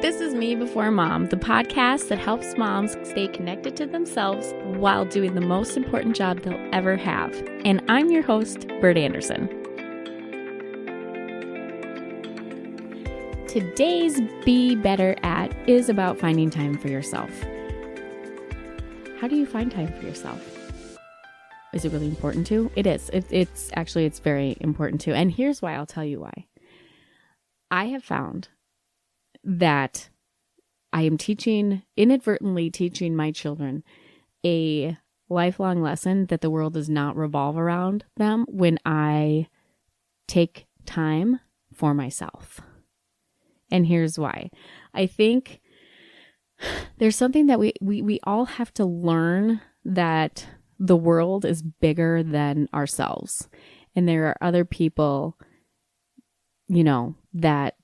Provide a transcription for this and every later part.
This is Me Before Mom, the podcast that helps moms stay connected to themselves while doing the most important job they'll ever have. And I'm your host, Bert Anderson. Today's Be Better At is about finding time for yourself. How do you find time for yourself? Is it really important to? It is. It's very important to. And here's why. I'll tell you why. I have found that I am inadvertently teaching my children a lifelong lesson that the world does not revolve around them when I take time for myself. And here's why. I think there's something that we all have to learn, that the world is bigger than ourselves. And there are other people, that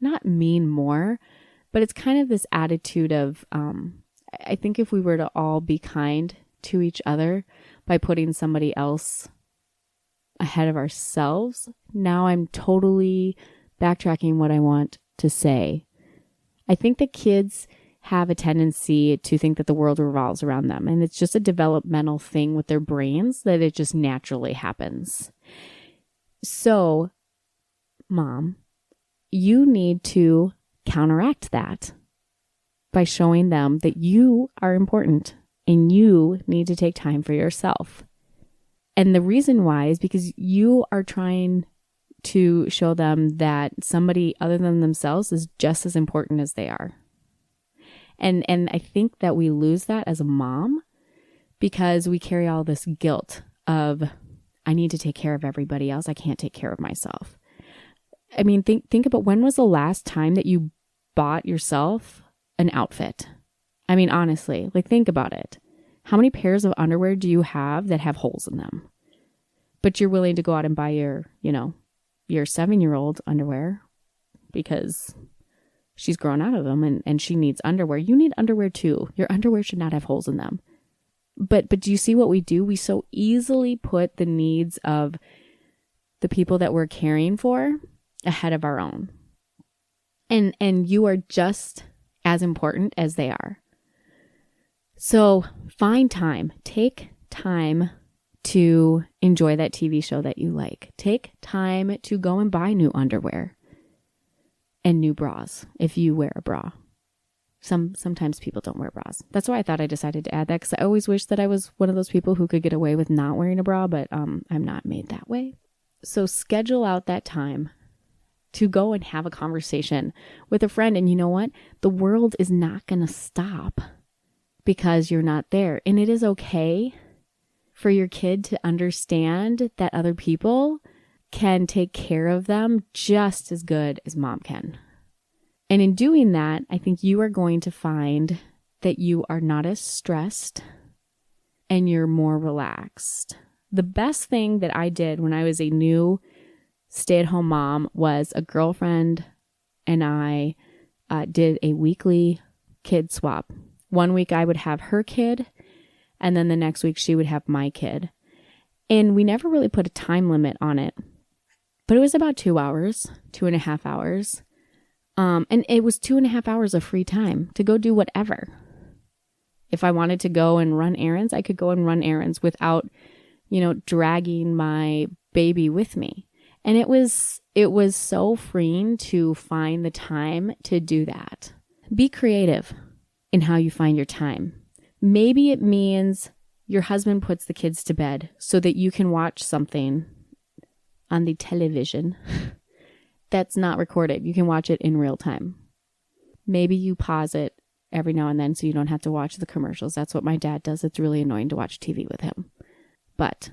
not mean more, but it's kind of this attitude of, I think if we were to all be kind to each other by putting somebody else ahead of ourselves. Now I'm totally backtracking what I want to say. I think that kids have a tendency to think that the world revolves around them, and it's just a developmental thing with their brains that it just naturally happens. So, Mom, you need to counteract that by showing them that you are important and you need to take time for yourself. And the reason why is because you are trying to show them that somebody other than themselves is just as important as they are. And I think that we lose that as a mom because we carry all this guilt of, I need to take care of everybody else. I can't take care of myself. I mean, think about, when was the last time that you bought yourself an outfit? I mean, honestly, think about it. How many pairs of underwear do you have that have holes in them? But you're willing to go out and buy your 7-year-old underwear because she's grown out of them and she needs underwear. You need underwear too. Your underwear should not have holes in them. But do you see what we do? We so easily put the needs of the people that we're caring for ahead of our own. And you are just as important as they are. So find time. Take time to enjoy that TV show that you like. Take time to go and buy new underwear and new bras if you wear a bra. Sometimes people don't wear bras. That's why I thought I decided to add that, because I always wish that I was one of those people who could get away with not wearing a bra, but I'm not made that way. So schedule out that time to go and have a conversation with a friend. And you know what? The world is not going to stop because you're not there. And it is okay for your kid to understand that other people can take care of them just as good as mom can. And in doing that, I think you are going to find that you are not as stressed and you're more relaxed. The best thing that I did when I was a new stay-at-home mom was a girlfriend and I did a weekly kid swap. One week I would have her kid, and then the next week she would have my kid. And we never really put a time limit on it, but it was about 2 hours, 2.5 hours. And it was 2.5 hours of free time to go do whatever. If I wanted to go and run errands, I could go and run errands without, dragging my baby with me. And it was so freeing to find the time to do that. Be creative in how you find your time. Maybe it means your husband puts the kids to bed so that you can watch something on the television that's not recorded. You can watch it in real time. Maybe you pause it every now and then so you don't have to watch the commercials. That's what my dad does. It's really annoying to watch TV with him. But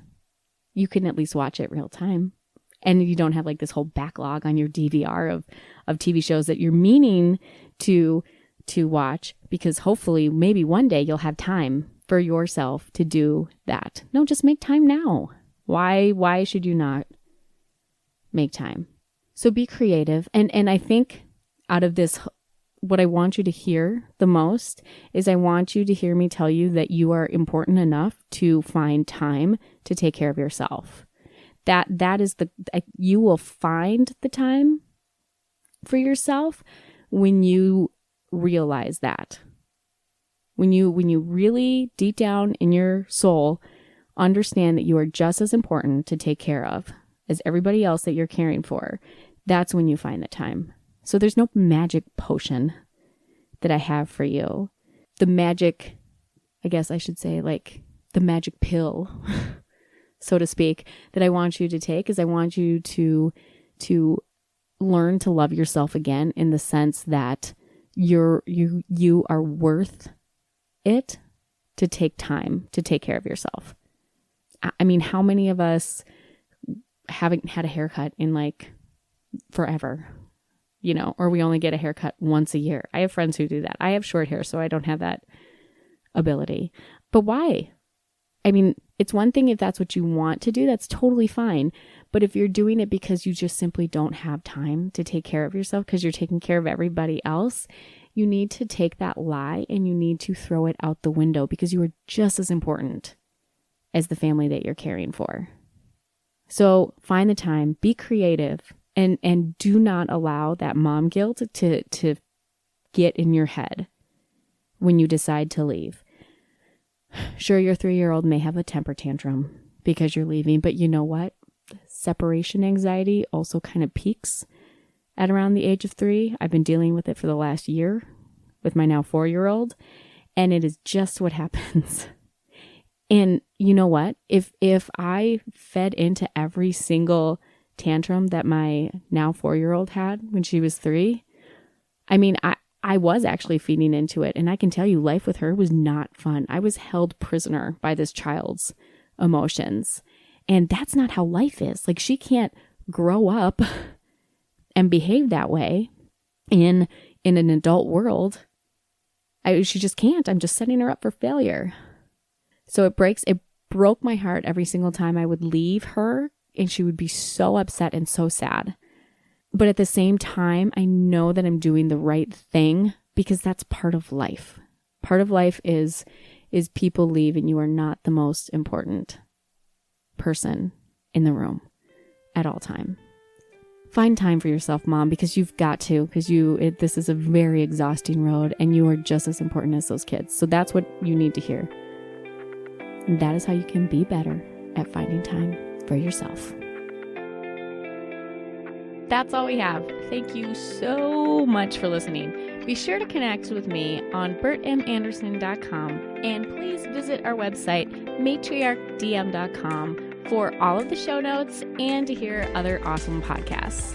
you can at least watch it real time. And you don't have this whole backlog on your DVR of TV shows that you're meaning to watch, because hopefully maybe one day you'll have time for yourself to do that. No, just make time now. Why should you not make time? So be creative. And I think out of this, what I want you to hear the most is I want you to hear me tell you that you are important enough to find time to take care of yourself. That is you will find the time for yourself when you realize that. When you really deep down in your soul understand that you are just as important to take care of as everybody else that you're caring for, that's when you find the time. So there's no magic potion that I have for you. The magic, I guess I should say, like the magic pill, so to speak, that I want you to take is I want you to learn to love yourself again, in the sense that you are worth it to take time to take care of yourself. I mean, how many of us haven't had a haircut in like forever, or we only get a haircut once a year? I have friends who do that. I have short hair, so I don't have that ability. But why? I mean, it's one thing if that's what you want to do, that's totally fine. But if you're doing it because you just simply don't have time to take care of yourself because you're taking care of everybody else, you need to take that lie and you need to throw it out the window, because you are just as important as the family that you're caring for. So find the time, be creative, and do not allow that mom guilt to get in your head when you decide to leave. Sure, your 3-year-old may have a temper tantrum because you're leaving, but you know what? Separation anxiety also kind of peaks at around the age of 3. I've been dealing with it for the last year with my now 4-year-old, and it is just what happens. And you know what? If I fed into every single tantrum that my now 4-year-old had when she was 3, I mean, I was actually feeding into it. And I can tell you, life with her was not fun. I was held prisoner by this child's emotions. And that's not how life is. Like, she can't grow up and behave that way in an adult world. She just can't. I'm just setting her up for failure. So it broke my heart every single time I would leave her, and she would be so upset and so sad. But at the same time, I know that I'm doing the right thing, because that's part of life. Part of life is people leave and you are not the most important person in the room at all time. Find time for yourself, Mom, because you've got to, because this is a very exhausting road and you are just as important as those kids. So that's what you need to hear. And that is how you can be better at finding time for yourself. That's all we have. Thank you so much for listening. Be sure to connect with me on bertmanderson.com, and please visit our website, matriarchdm.com, for all of the show notes and to hear other awesome podcasts.